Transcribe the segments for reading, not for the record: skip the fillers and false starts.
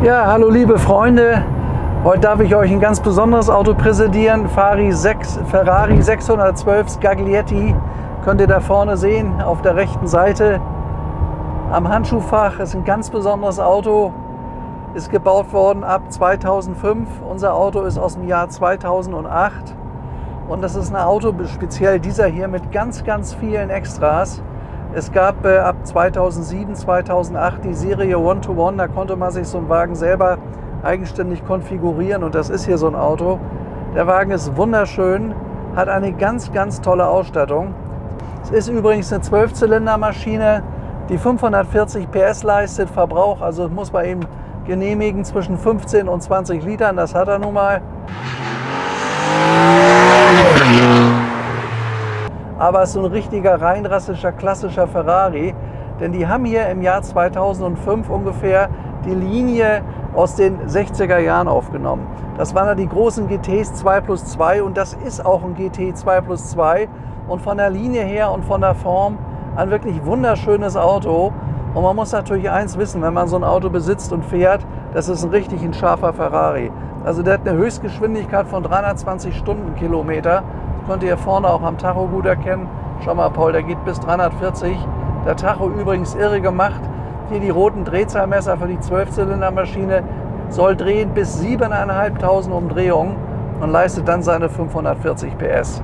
Ja, hallo liebe Freunde, heute darf ich euch ein ganz besonderes Auto präsentieren, Ferrari 612 Scaglietti, könnt ihr da vorne sehen, auf der rechten Seite am Handschuhfach. Ist ein ganz besonderes Auto, ist gebaut worden ab 2005, unser Auto ist aus dem Jahr 2008 und das ist ein Auto, speziell dieser hier, mit ganz vielen Extras. Es gab ab 2007, 2008 die Serie One-to-One, da konnte man sich so einen Wagen selber eigenständig konfigurieren und das ist hier so ein Auto. Der Wagen ist wunderschön, hat eine ganz tolle Ausstattung. Es ist übrigens eine 12-Zylinder-Maschine, die 540 PS leistet, Verbrauch, also muss man eben genehmigen zwischen 15 und 20 Litern, das hat er nun mal. Aber es ist so ein richtiger reinrassischer, klassischer Ferrari, denn die haben hier im Jahr 2005 ungefähr die Linie aus den 60er Jahren aufgenommen. Das waren ja die großen GTs 2+2 und das ist auch ein GT 2+2 und von der Linie her und von der Form ein wirklich wunderschönes Auto. Und man muss natürlich eins wissen, wenn man so ein Auto besitzt und fährt, das ist ein scharfer Ferrari. Also der hat eine Höchstgeschwindigkeit von 320 Stundenkilometer. Könnt ihr hier vorne auch am Tacho gut erkennen. Schau mal, Paul, der geht bis 340. Der Tacho übrigens irre gemacht. Hier die roten Drehzahlmesser für die 12-Zylinder-Maschine. Soll drehen bis 7.500 Umdrehungen und leistet dann seine 540 PS.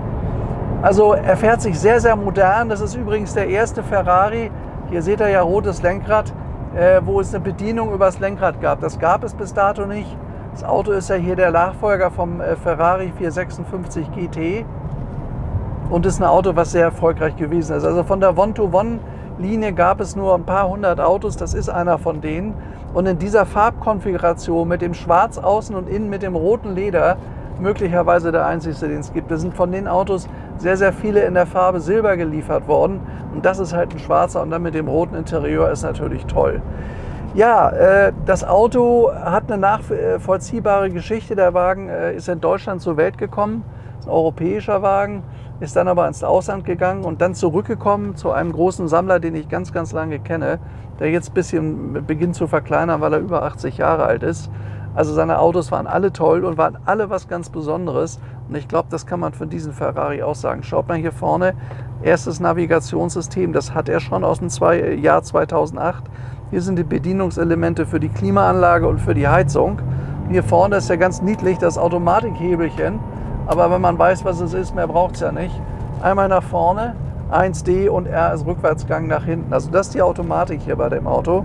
Also er fährt sich sehr modern. Das ist übrigens der erste Ferrari. Hier seht ihr ja rotes Lenkrad, wo es eine Bedienung übers Lenkrad gab. Das gab es bis dato nicht. Das Auto ist ja hier der Nachfolger vom Ferrari 456 GT. Und ist ein Auto, was sehr erfolgreich gewesen ist. Also von der One-to-One-Linie gab es nur ein paar hundert Autos, das ist einer von denen. Und in dieser Farbkonfiguration mit dem Schwarz außen und innen mit dem roten Leder, möglicherweise der einzigste, den es gibt. Es sind von den Autos sehr viele in der Farbe Silber geliefert worden. Und das ist halt ein schwarzer und dann mit dem roten Interieur ist natürlich toll. Ja, das Auto hat eine nachvollziehbare Geschichte. Der Wagen ist in Deutschland zur Welt gekommen, ist ein europäischer Wagen. Ist dann aber ins Ausland gegangen und dann zurückgekommen zu einem großen Sammler, den ich ganz lange kenne, der jetzt ein bisschen beginnt zu verkleinern, weil er über 80 Jahre alt ist. Also seine Autos waren alle toll und waren alle was ganz Besonderes. Und ich glaube, das kann man von diesem Ferrari auch sagen. Schaut mal hier vorne, erstes Navigationssystem, das hat er schon aus dem Jahr 2008. Hier sind die Bedienungselemente für die Klimaanlage und für die Heizung. Hier vorne ist ja ganz niedlich das Automatikhebelchen. Aber wenn man weiß, was es ist, mehr braucht es ja nicht. Einmal nach vorne, 1D und R ist Rückwärtsgang nach hinten. Also das ist die Automatik hier bei dem Auto.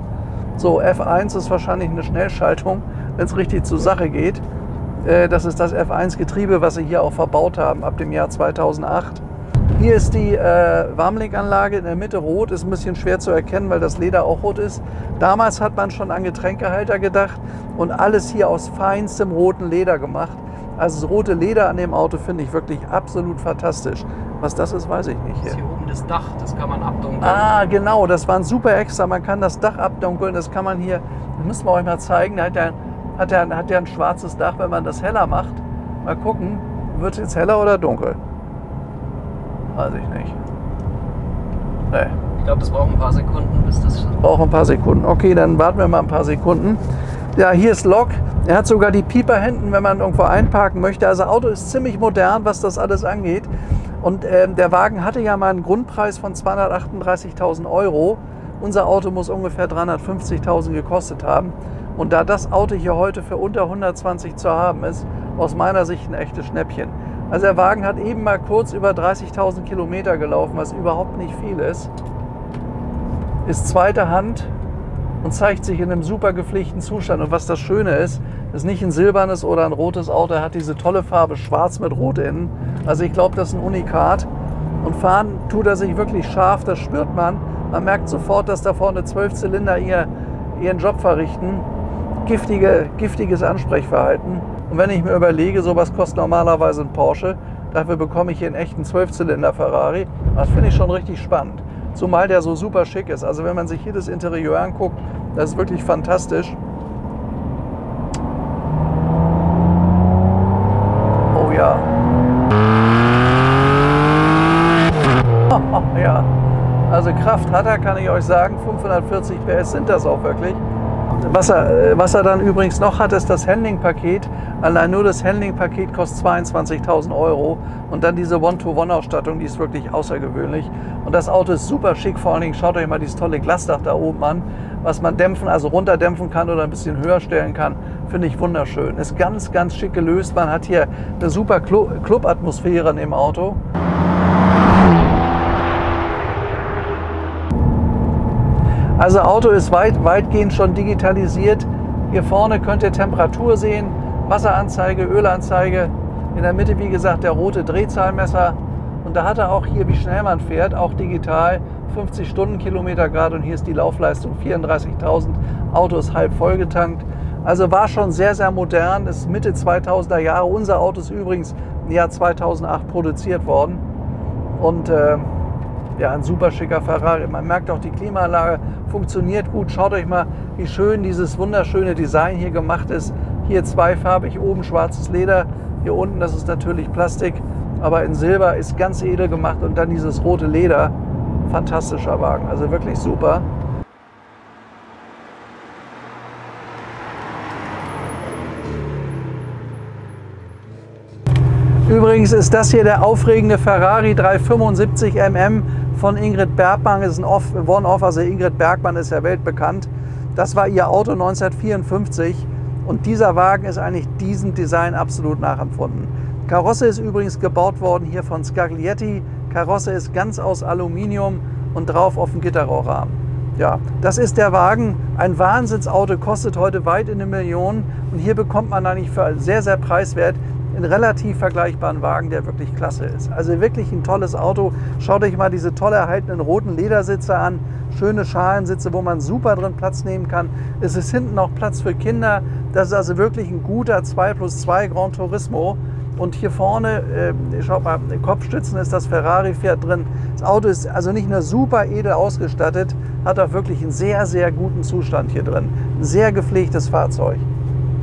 So, F1 ist wahrscheinlich eine Schnellschaltung, wenn es richtig zur Sache geht. Das ist das F1-Getriebe, was sie hier auch verbaut haben ab dem Jahr 2008. Hier ist die Warmlenkanlage in der Mitte rot, ist ein bisschen schwer zu erkennen, weil das Leder auch rot ist. Damals hat man schon an Getränkehalter gedacht und alles hier aus feinstem roten Leder gemacht. Also das rote Leder an dem Auto finde ich wirklich absolut fantastisch. Was das ist, weiß ich nicht. Das ist hier oben das Dach, das kann man abdunkeln. Ah, genau, das war ein super Extra. Man kann das Dach abdunkeln, das kann man hier, das müssen wir euch mal zeigen. Da hat ja ein schwarzes Dach, wenn man das heller macht. Mal gucken, wird es jetzt heller oder dunkel? Weiß ich nicht. Nee. Ich glaube, das braucht ein paar Sekunden, bis das... Braucht ein paar Sekunden. Okay, dann warten wir mal ein paar Sekunden. Ja, hier ist Lok. Er hat sogar die Pieper hinten, wenn man irgendwo einparken möchte. Also Auto ist ziemlich modern, was das alles angeht. Und der Wagen hatte ja mal einen Grundpreis von 238.000 €. Unser Auto muss ungefähr 350.000 gekostet haben. Und da das Auto hier heute für unter 120 zu haben ist, aus meiner Sicht ein echtes Schnäppchen. Also der Wagen hat eben mal kurz über 30.000 Kilometer gelaufen, was überhaupt nicht viel ist. Ist zweite Hand und zeigt sich in einem super gepflegten Zustand. Und was das Schöne ist nicht ein silbernes oder ein rotes Auto, er hat diese tolle Farbe schwarz mit rot innen. Also ich glaube, das ist ein Unikat. Und fahren tut er sich wirklich scharf, das spürt man. Man merkt sofort, dass da vorne 12 Zylinder ihren Job verrichten. Giftiges Ansprechverhalten. Und wenn ich mir überlege, sowas kostet normalerweise ein Porsche, dafür bekomme ich hier einen echten 12-Zylinder Ferrari. Das finde ich schon richtig spannend. Zumal der so super schick ist. Also wenn man sich hier das Interieur anguckt, das ist wirklich fantastisch. Oh ja. Ja. Also Kraft hat er, kann ich euch sagen. 540 PS sind das auch wirklich. Was er dann übrigens noch hat, ist das Handling-Paket. Allein nur das Handling-Paket kostet 22.000 € und dann diese One-to-One-Ausstattung, die ist wirklich außergewöhnlich. Und das Auto ist super schick, vor allen Dingen schaut euch mal dieses tolle Glasdach da oben an, was man dämpfen, also runterdämpfen kann oder ein bisschen höher stellen kann. Finde ich wunderschön. Ist ganz, ganz schick gelöst. Man hat hier eine super Club-Atmosphäre in dem Auto. Also Auto ist weitgehend schon digitalisiert. Hier vorne könnt ihr Temperatur sehen, Wasseranzeige, Ölanzeige. In der Mitte, wie gesagt, der rote Drehzahlmesser. Und da hat er auch hier, wie schnell man fährt, auch digital 50 Stundenkilometer Grad. Und hier ist die Laufleistung 34.000. Auto ist halb vollgetankt. Also war schon sehr, sehr modern. Ist Mitte 2000er Jahre. Unser Auto ist übrigens im Jahr 2008 produziert worden. Und ja, ein super schicker Ferrari. Man merkt auch, die Klimaanlage funktioniert gut. Schaut euch mal, wie schön dieses wunderschöne Design hier gemacht ist. Hier zweifarbig, oben schwarzes Leder. Hier unten, das ist natürlich Plastik, aber in Silber ist ganz edel gemacht. Und dann dieses rote Leder. Fantastischer Wagen, also wirklich super. Übrigens ist das hier der aufregende Ferrari 375 MM von Ingrid Bergmann. Das ist ein One-Off, also Ingrid Bergmann ist ja weltbekannt. Das war ihr Auto 1954 und dieser Wagen ist eigentlich diesem Design absolut nachempfunden. Karosse ist übrigens gebaut worden hier von Scaglietti. Karosse ist ganz aus Aluminium und drauf auf dem Gitterrohrrahmen. Ja, das ist der Wagen. Ein Wahnsinnsauto, kostet heute weit in 1 Million und hier bekommt man eigentlich für sehr, sehr preiswert einen relativ vergleichbaren Wagen, der wirklich klasse ist. Also wirklich ein tolles Auto. Schaut euch mal diese toll erhaltenen roten Ledersitze an. Schöne Schalensitze, wo man super drin Platz nehmen kann. Es ist hinten auch Platz für Kinder. Das ist also wirklich ein guter 2+2 Gran Turismo. Und hier vorne, schaut mal, Kopfstützen ist das Ferrari-Pferd drin. Das Auto ist also nicht nur super edel ausgestattet, hat auch wirklich einen sehr, sehr guten Zustand hier drin. Ein sehr gepflegtes Fahrzeug.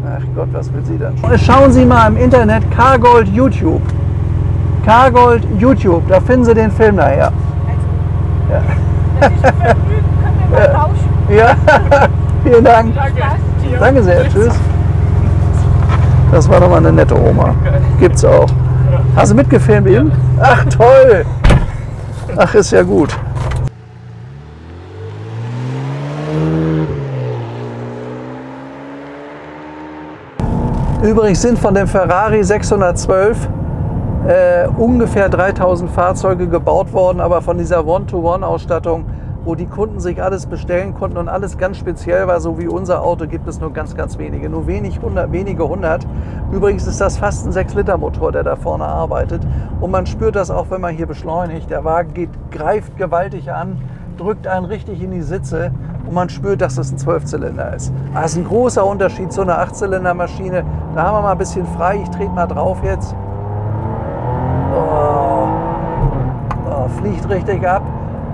Ach Gott, was will sie denn? Schauen Sie mal im Internet Cargold YouTube. Cargold YouTube, da finden Sie den Film nachher. Also, das ist ein Vergnügen, können wir mal tauschen. Ja, vielen Dank. Danke. Danke sehr, tschüss. Das war doch mal eine nette Oma. Gibt's auch. Hast du mitgefilmt eben? Ach toll. Ach, ist ja gut. Übrigens sind von dem Ferrari 612 ungefähr 3000 Fahrzeuge gebaut worden, aber von dieser One-to-One-Ausstattung, wo die Kunden sich alles bestellen konnten und alles ganz speziell war, so wie unser Auto, gibt es nur ganz, ganz wenige. Nur wenige hundert. Übrigens ist das fast ein 6-Liter-Motor, der da vorne arbeitet. Und man spürt das auch, wenn man hier beschleunigt. Der Wagen greift gewaltig an, drückt einen richtig in die Sitze und man spürt, dass das ein 12-Zylinder ist. Das ist ein großer Unterschied zu einer 8-Zylinder-Maschine. Da haben wir mal ein bisschen frei. Ich trete mal drauf jetzt. Fliegt richtig ab.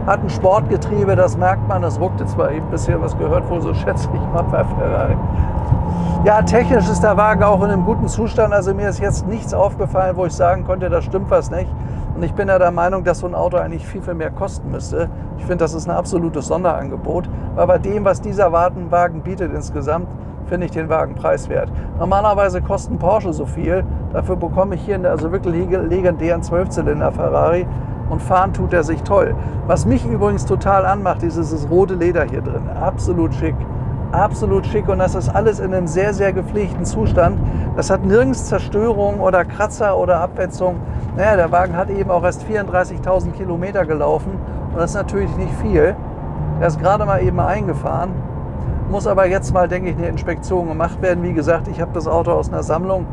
Hat ein Sportgetriebe, das merkt man. Das ruckte zwar eben bisher, was gehört wohl, so schätze ich mal bei Ferrari. Ja, technisch ist der Wagen auch in einem guten Zustand. Also mir ist jetzt nichts aufgefallen, wo ich sagen konnte, da stimmt was nicht. Und ich bin ja der Meinung, dass so ein Auto eigentlich viel, viel mehr kosten müsste. Ich finde, das ist ein absolutes Sonderangebot. Aber bei dem, was dieser Wagen bietet insgesamt, finde ich den Wagen preiswert. Normalerweise kosten Porsche so viel. Dafür bekomme ich hier einen also wirklich legendären 12-Zylinder Ferrari. Und fahren tut er sich toll. Was mich übrigens total anmacht, ist dieses rote Leder hier drin. Absolut schick. Absolut schick. Und das ist alles in einem sehr, sehr gepflegten Zustand. Das hat nirgends Zerstörung oder Kratzer oder Abwetzung. Naja, der Wagen hat eben auch erst 34.000 Kilometer gelaufen. Und das ist natürlich nicht viel. Er ist gerade mal eben eingefahren. Muss aber jetzt mal, denke ich, eine Inspektion gemacht werden. Wie gesagt, ich habe das Auto aus einer Sammlung.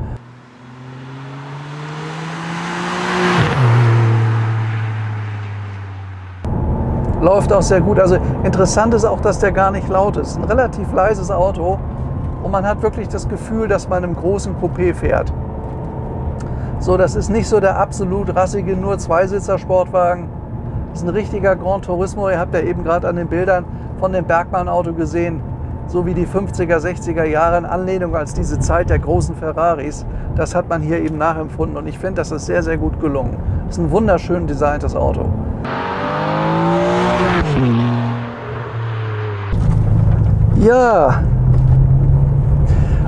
Läuft auch sehr gut. Also interessant ist auch, dass der gar nicht laut ist. Ein relativ leises Auto und man hat wirklich das Gefühl, dass man im großen Coupé fährt. So, das ist nicht so der absolut rassige, nur Zweisitzer-Sportwagen. Das ist ein richtiger Gran Turismo. Ihr habt ja eben gerade an den Bildern von dem Bergmann-Auto gesehen, so wie die 50er, 60er Jahre in Anlehnung als diese Zeit der großen Ferraris. Das hat man hier eben nachempfunden und ich finde, das ist sehr, sehr gut gelungen. Das ist ein wunderschön designtes Auto. Ja,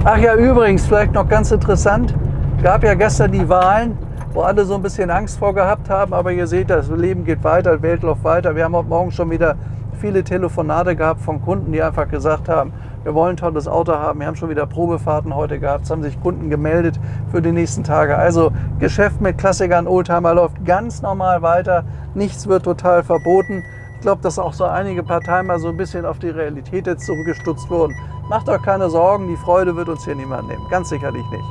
Ach ja, übrigens, vielleicht noch ganz interessant, gab ja gestern die Wahlen, wo alle so ein bisschen Angst vor gehabt haben, aber ihr seht, das Leben geht weiter, die Welt läuft weiter. Wir haben heute Morgen schon wieder viele Telefonate gehabt von Kunden, die einfach gesagt haben, wir wollen ein tolles Auto haben. Wir haben schon wieder Probefahrten heute gehabt. Es haben sich Kunden gemeldet für die nächsten Tage. Also Geschäft mit Klassikern, Oldtimer läuft ganz normal weiter. Nichts wird total verboten. Ich glaube, dass auch so einige Parteien mal so ein bisschen auf die Realität jetzt zurückgestutzt wurden. Macht euch keine Sorgen, die Freude wird uns hier niemand nehmen. Ganz sicherlich nicht.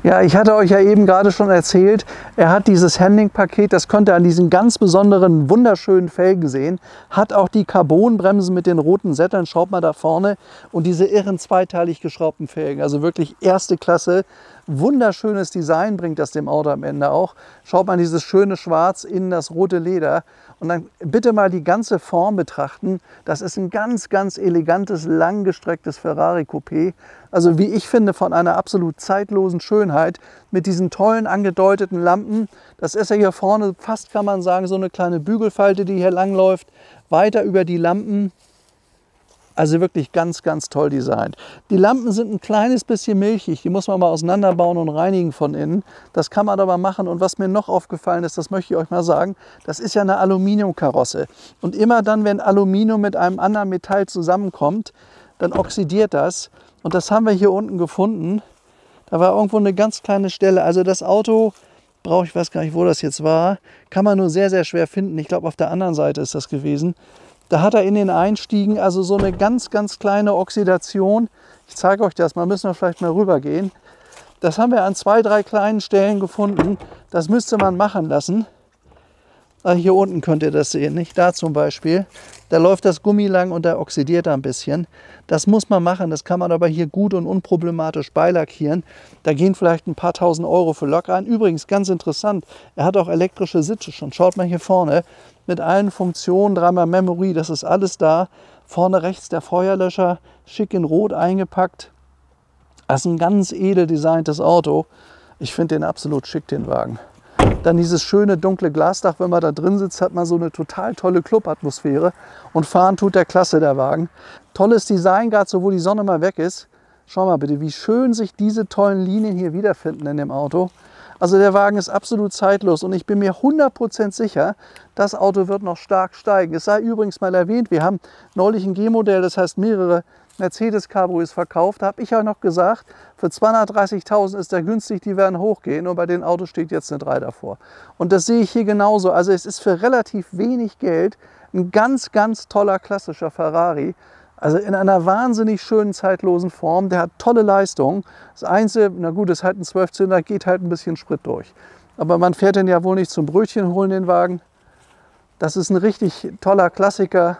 Ja, ich hatte euch ja eben gerade schon erzählt, er hat dieses Handling-Paket, das könnt ihr an diesen ganz besonderen, wunderschönen Felgen sehen, hat auch die Carbonbremsen mit den roten Sätteln, schaut mal da vorne, und diese irren zweiteilig geschraubten Felgen, also wirklich erste Klasse. Wunderschönes Design bringt das dem Auto am Ende auch. Schaut mal dieses schöne Schwarz in das rote Leder. Und dann bitte mal die ganze Form betrachten. Das ist ein ganz, ganz elegantes, langgestrecktes Ferrari Coupé. Also wie ich finde, von einer absolut zeitlosen Schönheit mit diesen tollen angedeuteten Lampen. Das ist ja hier vorne fast, kann man sagen, so eine kleine Bügelfalte, die hier lang läuft. Weiter über die Lampen. Also wirklich ganz, ganz toll designt. Die Lampen sind ein kleines bisschen milchig, die muss man mal auseinanderbauen und reinigen von innen. Das kann man aber machen. Und was mir noch aufgefallen ist, das möchte ich euch mal sagen, das ist ja eine Aluminiumkarosse. Und immer dann, wenn Aluminium mit einem anderen Metall zusammenkommt, dann oxidiert das. Und das haben wir hier unten gefunden. Da war irgendwo eine ganz kleine Stelle. Also das Auto brauche ich, weiß gar nicht, wo das jetzt war, kann man nur sehr, sehr schwer finden. Ich glaube, auf der anderen Seite ist das gewesen. Da hat er in den Einstiegen also so eine ganz, ganz kleine Oxidation. Ich zeige euch das mal, müssen wir vielleicht mal rübergehen. Das haben wir an 2, 3 kleinen Stellen gefunden. Das müsste man machen lassen. Hier unten könnt ihr das sehen, nicht? Da zum Beispiel. Da läuft das Gummi lang und da oxidiert er ein bisschen. Das muss man machen, das kann man aber hier gut und unproblematisch beilackieren. Da gehen vielleicht ein paar tausend Euro für locker ein. Übrigens, ganz interessant, er hat auch elektrische Sitze schon. Schaut mal hier vorne, mit allen Funktionen, dreimal Memory, das ist alles da. Vorne rechts der Feuerlöscher, schick in Rot eingepackt. Das ist ein ganz edel designtes Auto. Ich finde den absolut schick, den Wagen. Dann dieses schöne dunkle Glasdach, wenn man da drin sitzt, hat man so eine total tolle Clubatmosphäre. Und fahren tut der klasse, der Wagen. Tolles Design, gerade so, wo die Sonne mal weg ist. Schau mal bitte, wie schön sich diese tollen Linien hier wiederfinden in dem Auto. Also der Wagen ist absolut zeitlos und ich bin mir 100% sicher, das Auto wird noch stark steigen. Es sei übrigens mal erwähnt, wir haben neulich ein G-Modell, das heißt mehrere Mercedes Cabrios verkauft. Da habe ich ja noch gesagt, für 230.000 ist der günstig, die werden hochgehen, und bei den Autos steht jetzt eine 3 davor. Und das sehe ich hier genauso. Also es ist für relativ wenig Geld ein ganz, ganz toller klassischer Ferrari. Also in einer wahnsinnig schönen, zeitlosen Form. Der hat tolle Leistung. Das Einzige, na gut, ist halt ein 12-Zylinder, geht halt ein bisschen Sprit durch. Aber man fährt den ja wohl nicht zum Brötchen holen, den Wagen. Das ist ein richtig toller Klassiker.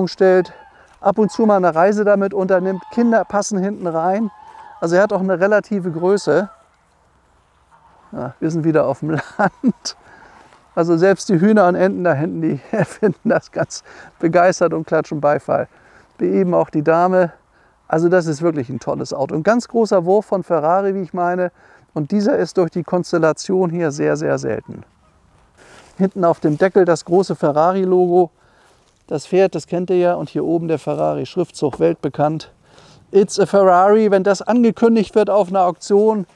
Stellt, ab und zu mal eine Reise damit unternimmt. Kinder passen hinten rein. Also er hat auch eine relative Größe. Ja, wir sind wieder auf dem Land. Also selbst die Hühner und Enten da hinten, die finden das ganz begeistert und klatschen Beifall. Wie eben auch die Dame. Also das ist wirklich ein tolles Auto. Ein ganz großer Wurf von Ferrari, wie ich meine. Und dieser ist durch die Konstellation hier sehr, sehr selten. Hinten auf dem Deckel das große Ferrari-Logo. Das Pferd, das kennt ihr ja. Und hier oben der Ferrari-Schriftzug, weltbekannt. It's a Ferrari. Wenn das angekündigt wird auf einer Auktion,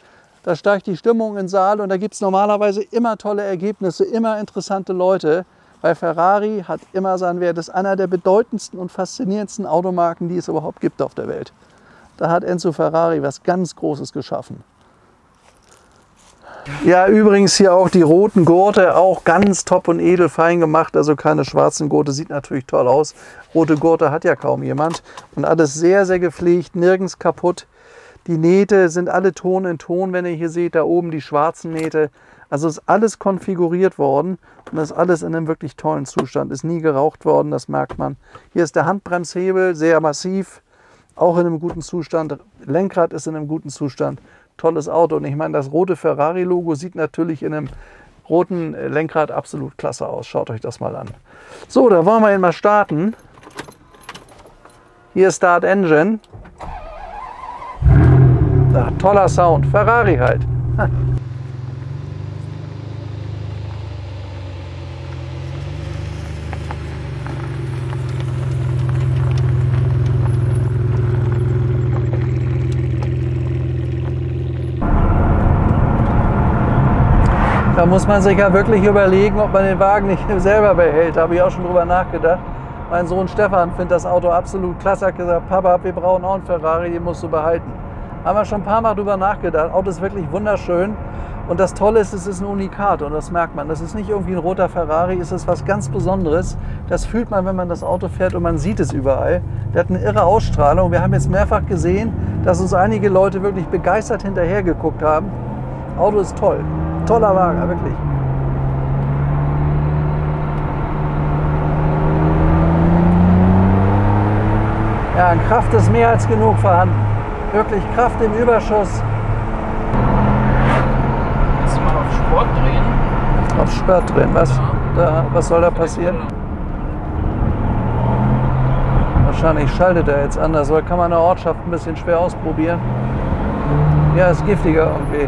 da steigt die Stimmung in den Saal und da gibt es normalerweise immer tolle Ergebnisse, immer interessante Leute. Weil Ferrari hat immer seinen Wert. Das ist einer der bedeutendsten und faszinierendsten Automarken, die es überhaupt gibt auf der Welt. Da hat Enzo Ferrari was ganz Großes geschaffen. Ja, übrigens hier auch die roten Gurte, auch ganz top und edel fein gemacht, also keine schwarzen Gurte, sieht natürlich toll aus. Rote Gurte hat ja kaum jemand und alles sehr, sehr gepflegt, nirgends kaputt. Die Nähte sind alle Ton in Ton, wenn ihr hier seht, da oben die schwarzen Nähte. Also ist alles konfiguriert worden und das ist alles in einem wirklich tollen Zustand. Ist nie geraucht worden, das merkt man. Hier ist der Handbremshebel, sehr massiv, auch in einem guten Zustand. Lenkrad ist in einem guten Zustand. Tolles Auto. Und ich meine, das rote Ferrari-Logo sieht natürlich in einem roten Lenkrad absolut klasse aus. Schaut euch das mal an. So, da wollen wir ihn mal starten. Hier Start Engine. Ja, toller Sound. Ferrari halt. Da muss man sich ja wirklich überlegen, ob man den Wagen nicht selber behält. Da habe ich auch schon drüber nachgedacht. Mein Sohn Stefan findet das Auto absolut klasse. Er hat gesagt, Papa, wir brauchen auch einen Ferrari, den musst du behalten. Haben wir schon ein paar Mal drüber nachgedacht. Das Auto ist wirklich wunderschön. Und das Tolle ist, es ist ein Unikat und das merkt man. Das ist nicht irgendwie ein roter Ferrari, es ist was ganz Besonderes. Das fühlt man, wenn man das Auto fährt und man sieht es überall. Der hat eine irre Ausstrahlung. Wir haben jetzt mehrfach gesehen, dass uns einige Leute wirklich begeistert hinterher geguckt haben. Auto ist toll. Toller Wagen, wirklich. Ja, an Kraft ist mehr als genug vorhanden. Wirklich Kraft im Überschuss. Kannst du mal auf Sport drehen? Auf Sport drehen, was? Ja. Da, was soll da passieren? Wahrscheinlich schaltet er jetzt anders, weil kann man in der Ortschaft ein bisschen schwer ausprobieren. Ja, ist giftiger irgendwie.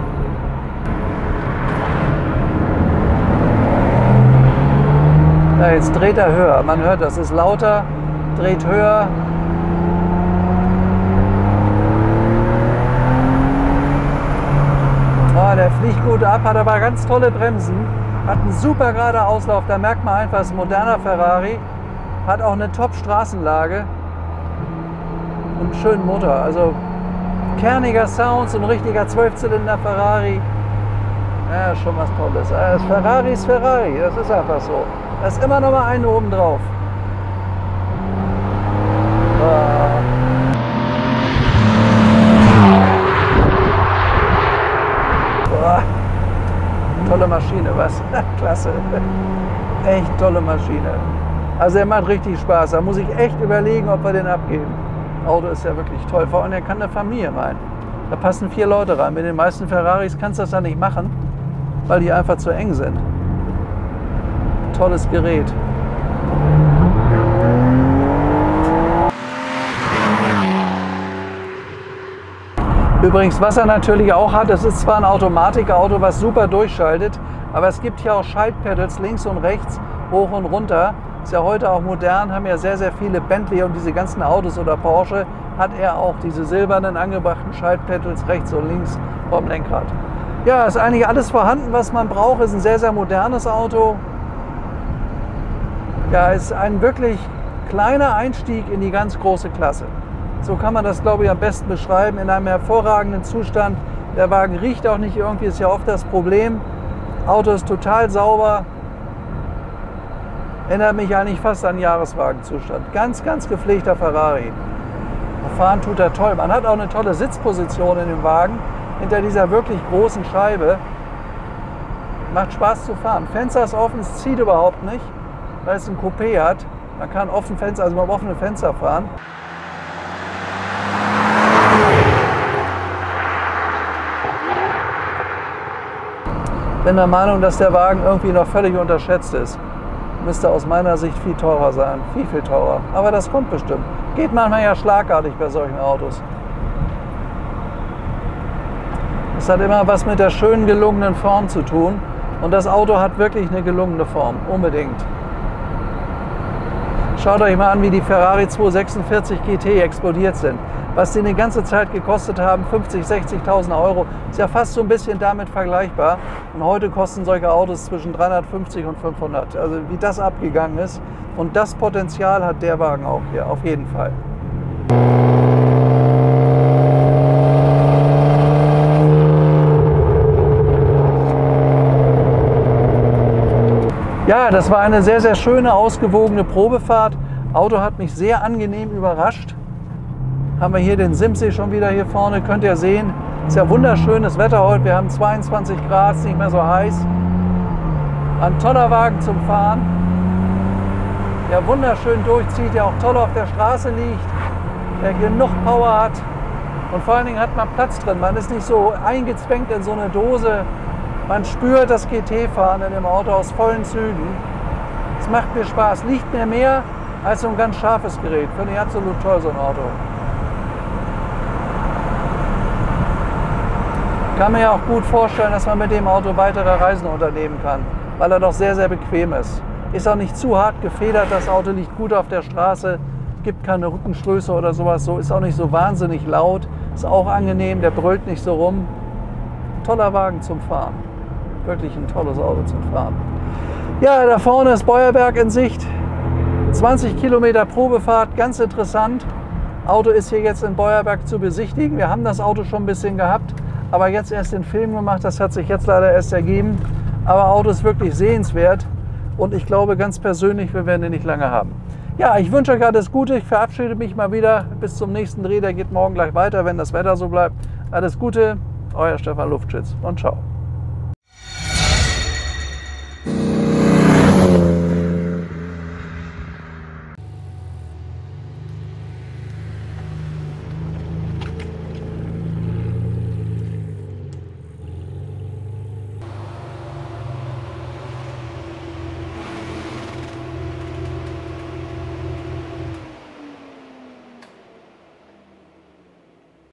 Ja, jetzt dreht er höher. Man hört, das ist lauter, dreht höher. Oh, der fliegt gut ab, hat aber ganz tolle Bremsen. Hat einen super geraden Auslauf. Da merkt man einfach, es ist ein moderner Ferrari. Hat auch eine Top-Straßenlage. Und einen schönen Motor. Also kerniger Sound, so ein richtiger 12-Zylinder Ferrari. Ja, schon was Tolles. Das Ferrari ist Ferrari, das ist einfach so. Da ist immer noch mal einen oben drauf. Boah. Tolle Maschine, was? Klasse. Echt tolle Maschine. Also er macht richtig Spaß. Da muss ich echt überlegen, ob wir den abgeben. Auto ist ja wirklich toll. Vor allem, er kann eine Familie rein. Da passen 4 Leute rein. Mit den meisten Ferraris kannst du das ja nicht machen, weil die einfach zu eng sind. Tolles Gerät. Übrigens, was er natürlich auch hat, das ist zwar ein Automatikauto, was super durchschaltet, aber es gibt hier auch Schaltpedals links und rechts, hoch und runter. Ist ja heute auch modern, haben ja sehr, sehr viele Bentley und diese ganzen Autos oder Porsche, hat er auch diese silbernen angebrachten Schaltpedals rechts und links vom Lenkrad. Ja, ist eigentlich alles vorhanden, was man braucht. Ist ein sehr, sehr modernes Auto. Ja, ist ein wirklich kleiner Einstieg in die ganz große Klasse. So kann man das, glaube ich, am besten beschreiben. In einem hervorragenden Zustand. Der Wagen riecht auch nicht irgendwie, ist ja oft das Problem. Auto ist total sauber. Erinnert mich eigentlich fast an Jahreswagenzustand. Ganz, ganz gepflegter Ferrari. Fahren tut er toll. Man hat auch eine tolle Sitzposition in dem Wagen. Hinter dieser wirklich großen Scheibe. Macht Spaß zu fahren. Fenster ist offen, es zieht überhaupt nicht, weil es ein Coupé hat. Man kann offen Fenster, also mit offenen Fenster fahren. Ich bin der Meinung, dass der Wagen irgendwie noch völlig unterschätzt ist. Müsste aus meiner Sicht viel teurer sein. Viel, viel teurer. Aber das kommt bestimmt. Geht manchmal ja schlagartig bei solchen Autos. Es hat immer was mit der schönen, gelungenen Form zu tun. Und das Auto hat wirklich eine gelungene Form. Unbedingt. Schaut euch mal an, wie die Ferrari 246 GT explodiert sind. Was die eine ganze Zeit gekostet haben, 50.000, 60.000 Euro, ist ja fast so ein bisschen damit vergleichbar. Und heute kosten solche Autos zwischen 350 und 500. Also wie das abgegangen ist. Und das Potenzial hat der Wagen auch hier, auf jeden Fall. Ja, das war eine sehr, sehr schöne, ausgewogene Probefahrt. Auto hat mich sehr angenehm überrascht. Haben wir hier den Simsee schon wieder hier vorne, könnt ihr sehen. Ist ja wunderschönes Wetter heute, wir haben 22 Grad, ist nicht mehr so heiß. Ein toller Wagen zum Fahren. Der wunderschön durchzieht, der auch toll auf der Straße liegt, der genug Power hat. Und vor allen Dingen hat man Platz drin, man ist nicht so eingezwängt in so eine Dose. Man spürt das GT-Fahren in dem Auto aus vollen Zügen. Es macht mir Spaß, liegt mir mehr als so ein ganz scharfes Gerät. Finde ich absolut toll, so ein Auto. Ich kann mir auch gut vorstellen, dass man mit dem Auto weitere Reisen unternehmen kann, weil er doch sehr, sehr bequem ist. Ist auch nicht zu hart gefedert, das Auto liegt gut auf der Straße, gibt keine Rückenstöße oder sowas, so ist auch nicht so wahnsinnig laut, ist auch angenehm, der brüllt nicht so rum. Toller Wagen zum Fahren. Wirklich ein tolles Auto zum Fahren. Ja, da vorne ist Beuerberg in Sicht. 20 Kilometer Probefahrt, ganz interessant. Auto ist hier jetzt in Beuerberg zu besichtigen. Wir haben das Auto schon ein bisschen gehabt, aber jetzt erst den Film gemacht. Das hat sich jetzt leider erst ergeben. Aber Auto ist wirklich sehenswert und ich glaube ganz persönlich, wir werden ihn nicht lange haben. Ja, ich wünsche euch alles Gute. Ich verabschiede mich mal wieder. Bis zum nächsten Dreh. Der geht morgen gleich weiter, wenn das Wetter so bleibt. Alles Gute, euer Stefan Luftschütz und ciao.